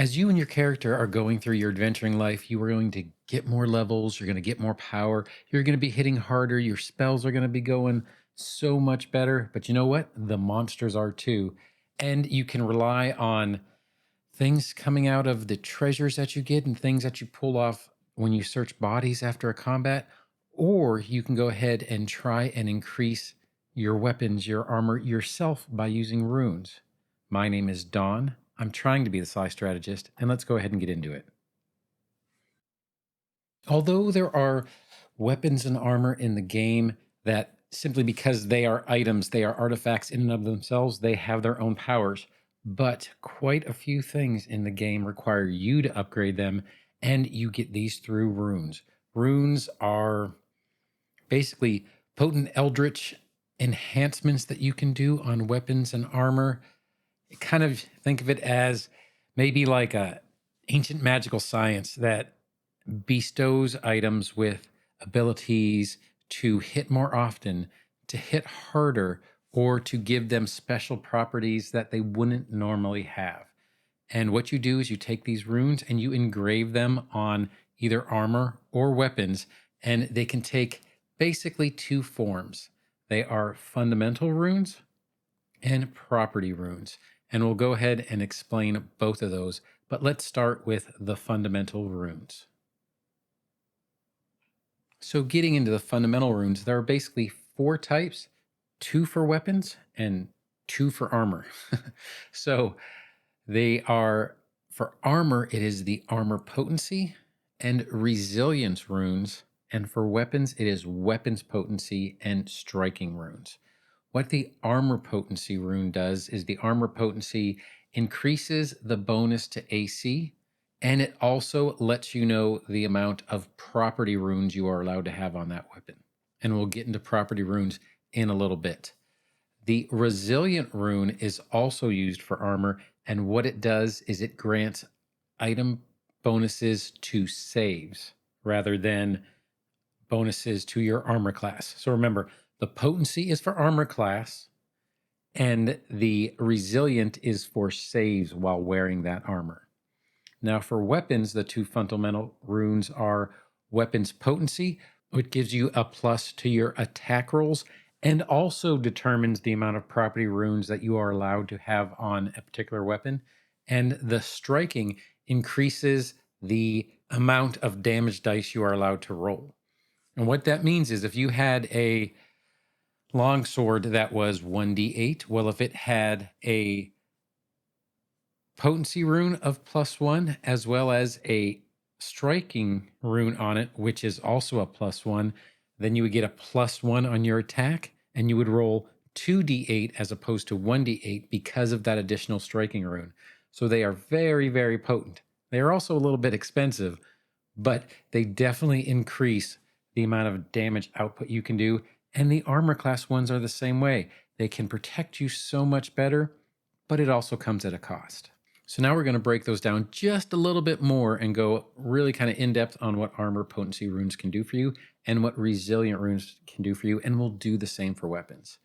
As you and your character are going through your adventuring life, you are going to get more levels, you're going to get more power, you're going to be hitting harder, your spells are going to be going so much better. But you know what? The monsters are too. And you can rely on things coming out of the treasures that you get and things that you pull off when you search bodies after a combat. Or you can go ahead and try and increase your weapons, your armor yourself by using runes. My name is Don. I'm trying to be the Sly Strategist, and let's go ahead and get into it. Although there are weapons and armor in the game that simply because they are items, they are artifacts in and of themselves, they have their own powers. But quite a few things in the game require you to upgrade them, and you get these through runes. Runes are basically potent eldritch enhancements that you can do on weapons and armor. Kind of think of it as maybe like a ancient magical science that bestows items with abilities to hit more often, to hit harder, or to give them special properties that they wouldn't normally have. And what you do is you take these runes and you engrave them on either armor or weapons, and they can take basically two forms. They are fundamental runes and property runes. And we'll go ahead and explain both of those. But let's start with the fundamental runes. So getting into the fundamental runes, there are basically four types, two for weapons and two for armor. So they are, for armor, it is the armor potency and resilience runes. And for weapons, it is weapons potency and striking runes. What the armor potency rune does is the armor potency increases the bonus to AC, and it also lets you know the amount of property runes you are allowed to have on that weapon. And we'll get into property runes in a little bit. The resilient rune is also used for armor, and what it does is it grants item bonuses to saves rather than bonuses to your armor class. So remember, the potency is for armor class, and the resilient is for saves while wearing that armor. Now, for weapons, the two fundamental runes are weapons potency, which gives you a plus to your attack rolls and also determines the amount of property runes that you are allowed to have on a particular weapon. And the striking increases the amount of damage dice you are allowed to roll. And what that means is if you had a longsword that was 1d8, well, if it had a potency rune of +1 as well as a striking rune on it, which is also a +1, then you would get a +1 on your attack and you would roll 2d8 as opposed to 1d8 because of that additional striking rune. So they are very, very potent. They are also a little bit expensive, but they definitely increase the amount of damage output you can do. And the armor class ones are the same way. They can protect you so much better, but it also comes at a cost. So now we're going to break those down just a little bit more and go really kind of in depth on what armor potency runes can do for you and what resilient runes can do for you. And we'll do the same for weapons.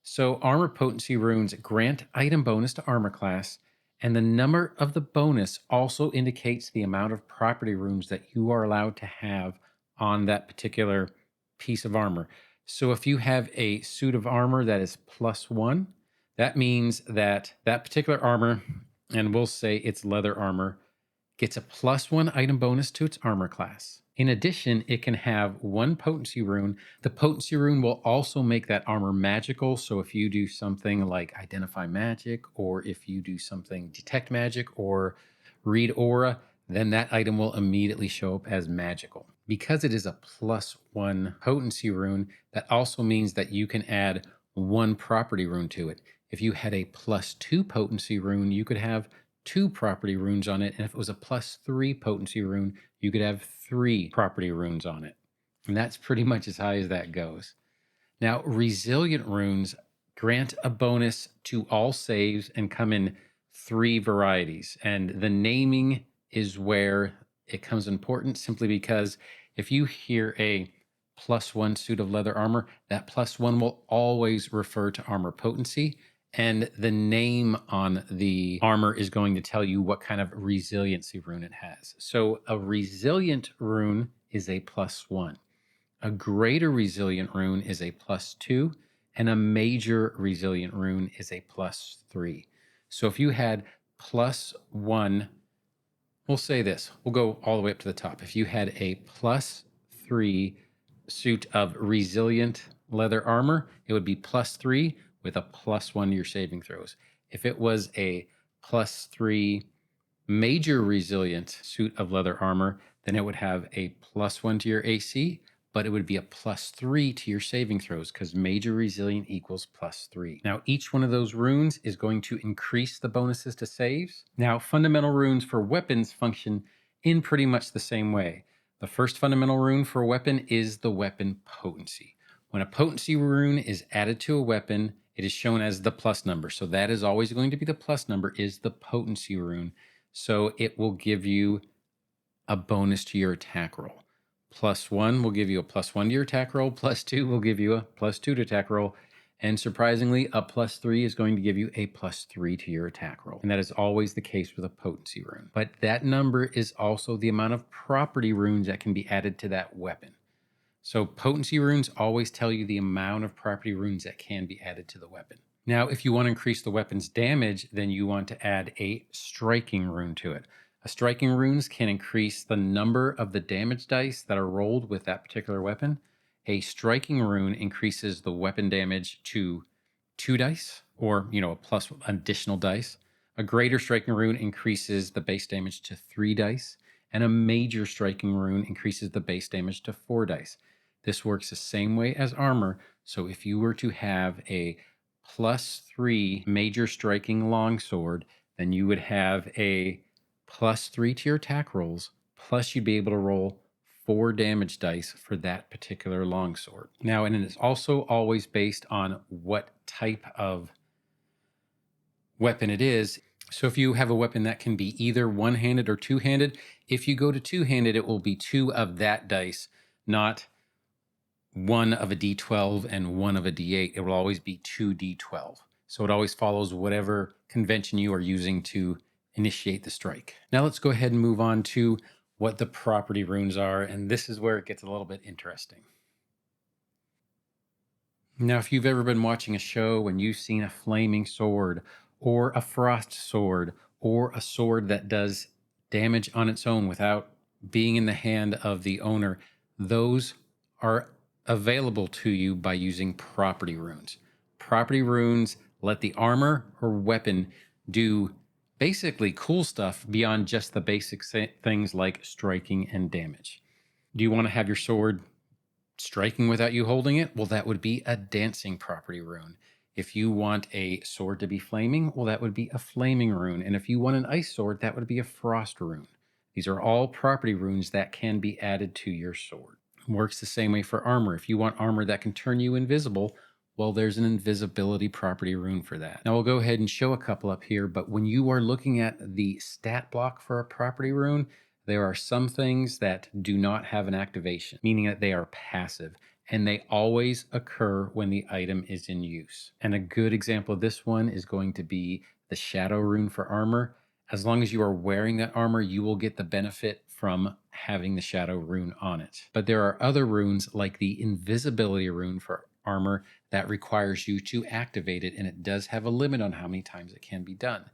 So armor potency runes grant item bonus to armor class, and the number of the bonus also indicates the amount of property runes that you are allowed to have on that particular piece of armor. So if you have a suit of armor that is +1, that means that that particular armor, and we'll say it's leather armor, gets a +1 item bonus to its armor class. In addition, it can have one potency rune. The potency rune will also make that armor magical. So if you do something like identify magic, or if you do something detect magic or read aura, then that item will immediately show up as magical. Because it is a +1 potency rune, that also means that you can add one property rune to it. If you had a +2 potency rune, you could have two property runes on it. And if it was a +3 potency rune, you could have three property runes on it. And that's pretty much as high as that goes. Now, resilient runes grant a bonus to all saves and come in three varieties. And the naming is where it comes important, simply because if you hear a +1 suit of leather armor, that +1 will always refer to armor potency. And the name on the armor is going to tell you what kind of resiliency rune it has. So a resilient rune is a +1. A greater resilient rune is a +2, and a major resilient rune is a +3. So if you had +1, we'll say this, we'll go all the way up to the top. If you had a +3 suit of resilient leather armor, it would be +3 with a +1 to your saving throws. If it was a +3 major resilient suit of leather armor, then it would have a +1 to your AC, but it would be a +3 to your saving throws because major resilient equals +3. Now, each one of those runes is going to increase the bonuses to saves. Now, fundamental runes for weapons function in pretty much the same way. The first fundamental rune for a weapon is the weapon potency. When a potency rune is added to a weapon, it is shown as the plus number. So that is always going to be the plus number, is the potency rune. So it will give you a bonus to your attack roll. +1 will give you a +1 to your attack roll. +2 will give you a +2 to attack roll. And surprisingly, a +3 is going to give you a +3 to your attack roll. And that is always the case with a potency rune. But that number is also the amount of property runes that can be added to that weapon. So potency runes always tell you the amount of property runes that can be added to the weapon. Now, if you want to increase the weapon's damage, then you want to add a striking rune to it. Striking runes can increase the number of the damage dice that are rolled with that particular weapon. A striking rune increases the weapon damage to 2 dice, or a plus additional dice. A greater striking rune increases the base damage to 3 dice, and a major striking rune increases the base damage to 4 dice. This works the same way as armor. So if you were to have a +3 major striking longsword, then you would have a +3 to your attack rolls, plus you'd be able to roll 4 damage dice for that particular longsword. Now, and it is also always based on what type of weapon it is. So if you have a weapon that can be either one-handed or two-handed, if you go to two-handed, it will be 2 of that dice, not 1 of a D12 and 1 of a D8. It will always be 2 D12. So it always follows whatever convention you are using to initiate the strike. Now let's go ahead and move on to what the property runes are, and this is where it gets a little bit interesting. Now, if you've ever been watching a show and you've seen a flaming sword or a frost sword or a sword that does damage on its own without being in the hand of the owner, those are available to you by using property runes. Property runes let the armor or weapon do basically cool stuff beyond just the basic things like striking and damage. Do you want to have your sword striking without you holding it? Well, that would be a dancing property rune. If you want a sword to be flaming, well, that would be a flaming rune. And if you want an ice sword, that would be a frost rune. These are all property runes that can be added to your sword. Works the same way for armor. If you want armor that can turn you invisible, well, there's an invisibility property rune for that. Now we'll go ahead and show a couple up here, but when you are looking at the stat block for a property rune, there are some things that do not have an activation, meaning that they are passive, and they always occur when the item is in use. And a good example of this one is going to be the shadow rune for armor. As long as you are wearing that armor, you will get the benefit from having the shadow rune on it. But there are other runes like the invisibility rune for armor that requires you to activate it, and it does have a limit on how many times it can be done.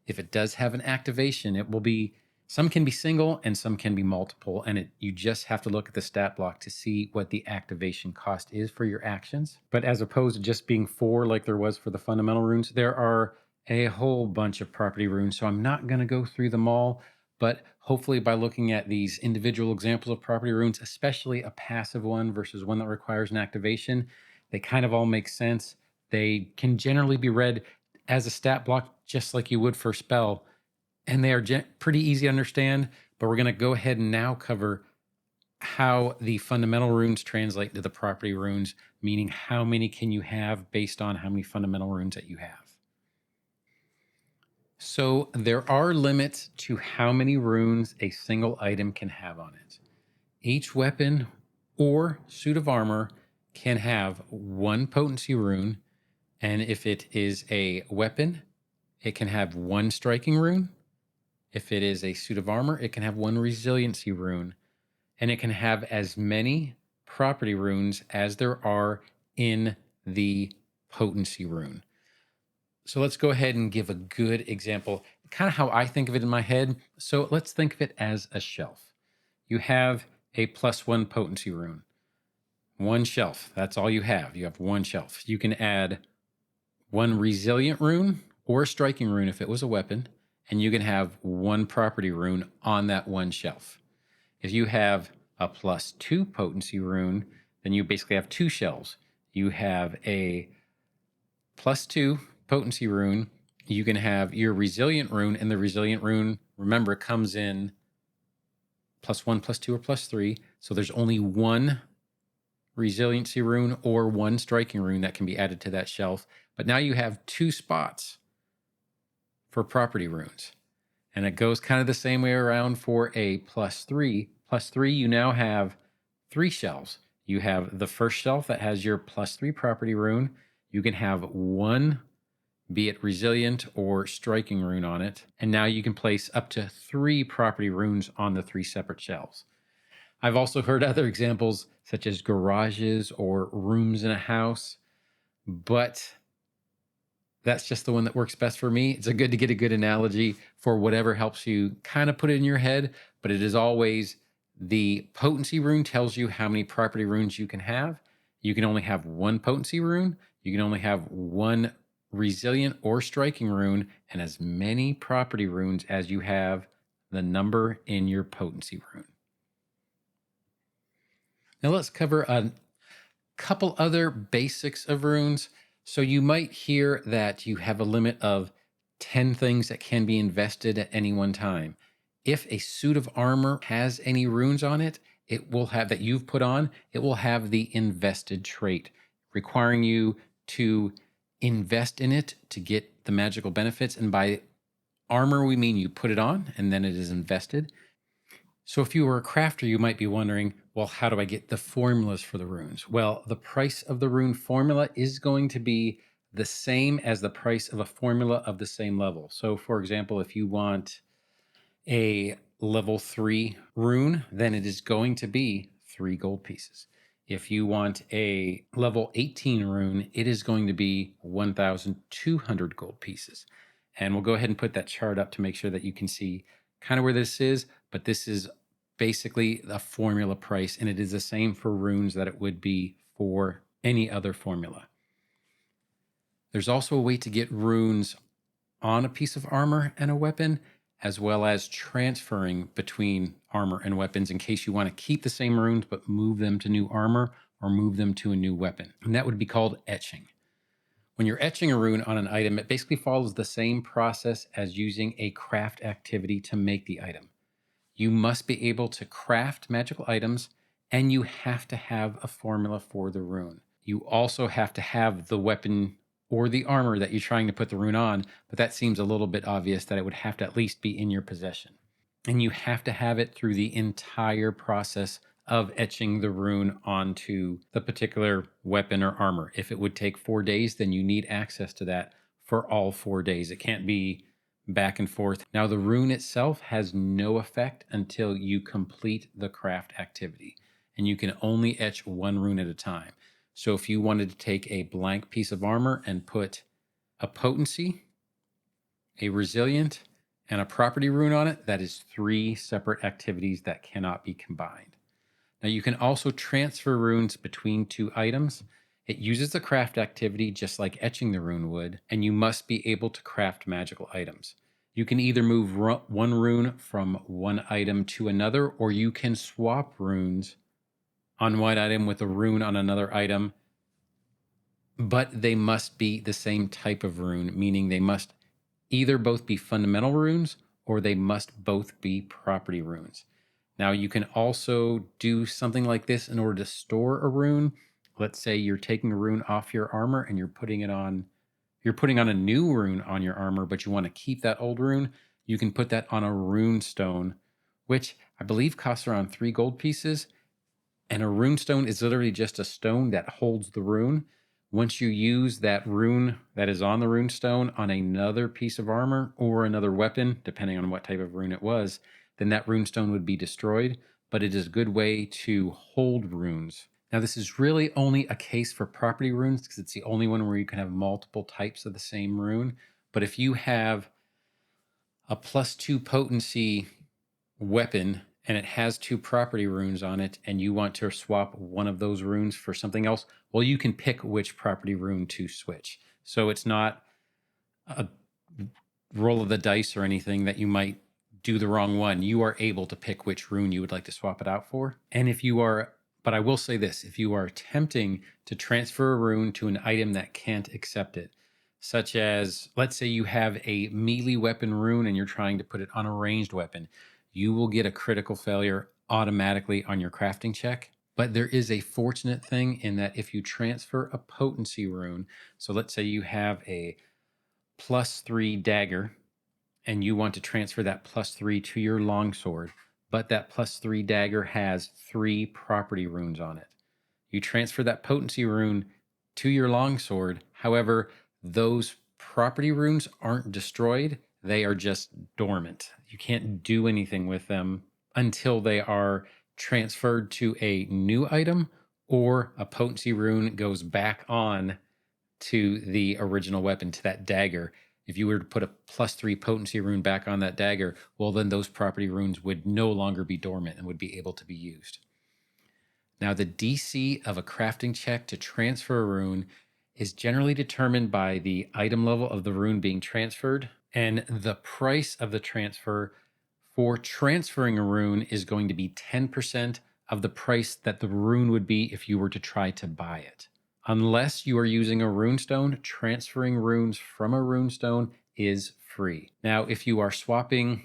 If it does have an activation, it will be, some can be single and some can be multiple, and you just have to look at the stat block to see what the activation cost is for your actions. But as opposed to just being 4 like there was for the fundamental runes, there are a whole bunch of property runes, so I'm not going to go through them all, but hopefully by looking at these individual examples of property runes, especially a passive one versus one that requires an activation, they kind of all make sense. They can generally be read as a stat block just like you would for a spell, and they are pretty easy to understand, but we're going to go ahead and now cover how the fundamental runes translate to the property runes, meaning how many can you have based on how many fundamental runes that you have. So there are limits to how many runes a single item can have on it. Each weapon or suit of armor can have 1 potency rune, And if it is a weapon, it can have one striking rune. If it is a suit of armor, it can have one resiliency rune. And it can have as many property runes as there are in the potency rune. So let's go ahead and give a good example, kind of how I think of it in my head. So let's think of it as a shelf. You have a +1 potency rune. One shelf. That's all you have. You have one shelf. You can add one resilient rune or a striking rune if it was a weapon, and you can have one property rune on that one shelf. If you have a +2 potency rune, then you basically have two shelves. You have a +2 potency rune. You can have your resilient rune, and the resilient rune, remember, comes in +1, +2, or +3. So there's only one resiliency rune or one striking rune that can be added to that shelf. But now you have two spots for property runes. And it goes kind of the same way around for a +3. +3, you now have three shelves. You have the first shelf that has your +3 property rune. You can have one, be it resilient or striking rune on it. And now you can place up to three property runes on the three separate shelves. I've also heard other examples such as garages or rooms in a house, but that's just the one that works best for me. It's good to get a good analogy for whatever helps you kind of put it in your head, but it is always the potency rune tells you how many property runes you can have. You can only have one potency rune. You can only have one resilient or striking rune, and as many property runes as you have the number in your potency rune. Now let's cover a couple other basics of runes. So you might hear that you have a limit of 10 things that can be invested at any one time. If a suit of armor has any runes on it, it will have that you've put on, it will have the invested trait, requiring you to invest in it to get the magical benefits. And by armor, we mean you put it on and then it is invested. So if you were a crafter, you might be wondering, well, how do I get the formulas for the runes? Well, the price of the rune formula is going to be the same as the price of a formula of the same level. So for example, if you want a level 3 rune, then it is going to be 3 gold pieces. If you want a level 18 rune, it is going to be 1,200 gold pieces. And we'll go ahead and put that chart up to make sure that you can see kind of where this is, but this is basically a formula price, and it is the same for runes that it would be for any other formula. There's also a way to get runes on a piece of armor and a weapon, as well as transferring between armor and weapons in case you want to keep the same runes but move them to new armor or move them to a new weapon. And that would be called etching. When you're etching a rune on an item, it basically follows the same process as using a craft activity to make the item. You must be able to craft magical items, and you have to have a formula for the rune. You also have to have the weapon or the armor that you're trying to put the rune on, but that seems a little bit obvious that it would have to at least be in your possession. And you have to have it through the entire process of etching the rune onto the particular weapon or armor. If it would take 4 days, then you need access to that for all 4 days. It can't be back and forth. Now, the rune itself has no effect until you complete the craft activity, and you can only etch one rune at a time. So if you wanted to take a blank piece of armor and put a potency, a resilient, and a property rune on it, that is 3 separate activities that cannot be combined. Now, you can also transfer runes between 2 items. It uses the craft activity just like etching the rune would, and you must be able to craft magical items. You can either move one rune from one item to another, or you can swap runes on one item with a rune on another item, but they must be the same type of rune, meaning they must either both be fundamental runes or they must both be property runes. Now, you can also do something like this in order to store a rune. Let's say you're taking a rune off your armor and you're putting on a new rune on your armor, but you want to keep that old rune. You can put that on a rune stone, which I believe costs around 3 gold pieces. And a rune stone is literally just a stone that holds the rune. Once you use that rune that is on the rune stone on another piece of armor or another weapon, depending on what type of rune it was, then that rune stone would be destroyed. But it is a good way to hold runes. Now, this is really only a case for property runes because it's the only one where you can have multiple types of the same rune. But if you have a +2 potency weapon and it has 2 property runes on it and you want to swap one of those runes for something else, well, you can pick which property rune to switch. So it's not a roll of the dice or anything that you might do the wrong one. You are able to pick which rune you would like to swap it out for. And if you are, but I will say this, if you are attempting to transfer a rune to an item that can't accept it, such as, let's say you have a melee weapon rune and you're trying to put it on a ranged weapon, you will get a critical failure automatically on your crafting check. But there is a fortunate thing in that if you transfer a potency rune, so let's say you have a +3 dagger and you want to transfer that +3 to your longsword, but that +3 dagger has 3 property runes on it. You transfer that potency rune to your longsword. However, those property runes aren't destroyed. They are just dormant. You can't do anything with them until they are transferred to a new item or a potency rune goes back on to the original weapon, to that dagger. If you were to put a +3 potency rune back on that dagger, well, then those property runes would no longer be dormant and would be able to be used. Now, the DC of a crafting check to transfer a rune is generally determined by the item level of the rune being transferred, and the price of the transfer for transferring a rune is going to be 10% of the price that the rune would be if you were to try to buy it. Unless you are using a runestone, transferring runes from a runestone is free. Now, if you are swapping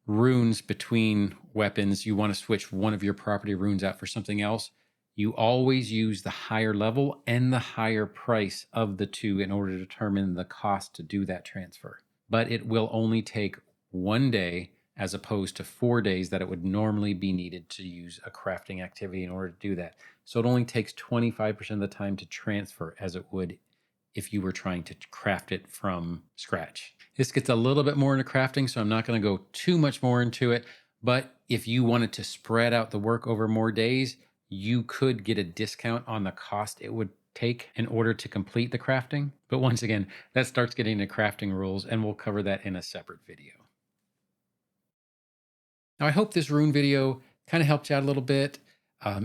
runes between weapons, you want to switch one of your property runes out for something else, you always use the higher level and the higher price of the two in order to determine the cost to do that transfer. But it will only take 1 day as opposed to 4 days that it would normally be needed to use a crafting activity in order to do that. So it only takes 25% of the time to transfer as it would if you were trying to craft it from scratch. This gets a little bit more into crafting, so I'm not going to go too much more into it. But if you wanted to spread out the work over more days, you could get a discount on the cost it would take in order to complete the crafting. But once again, that starts getting into crafting rules, and we'll cover that in a separate video. Now, I hope this rune video kind of helped you out a little bit.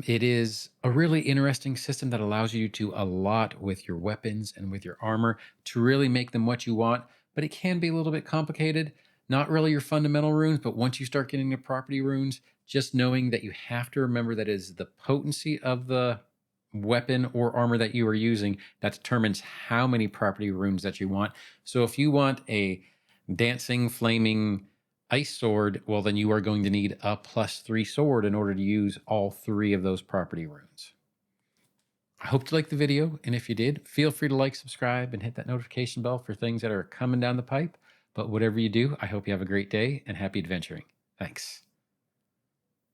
It is a really interesting system that allows you to do a lot with your weapons and with your armor to really make them what you want, but it can be a little bit complicated. Not really your fundamental runes, but once you start getting the property runes, just knowing that you have to remember that is the potency of the weapon or armor that you are using that determines how many property runes that you want. So if you want a dancing, flaming ice sword, well, then you are going to need a +3 sword in order to use all 3 of those property runes. I hope you liked the video, and if you did, feel free to like, subscribe, and hit that notification bell for things that are coming down the pipe. But whatever you do, I hope you have a great day and happy adventuring. Thanks.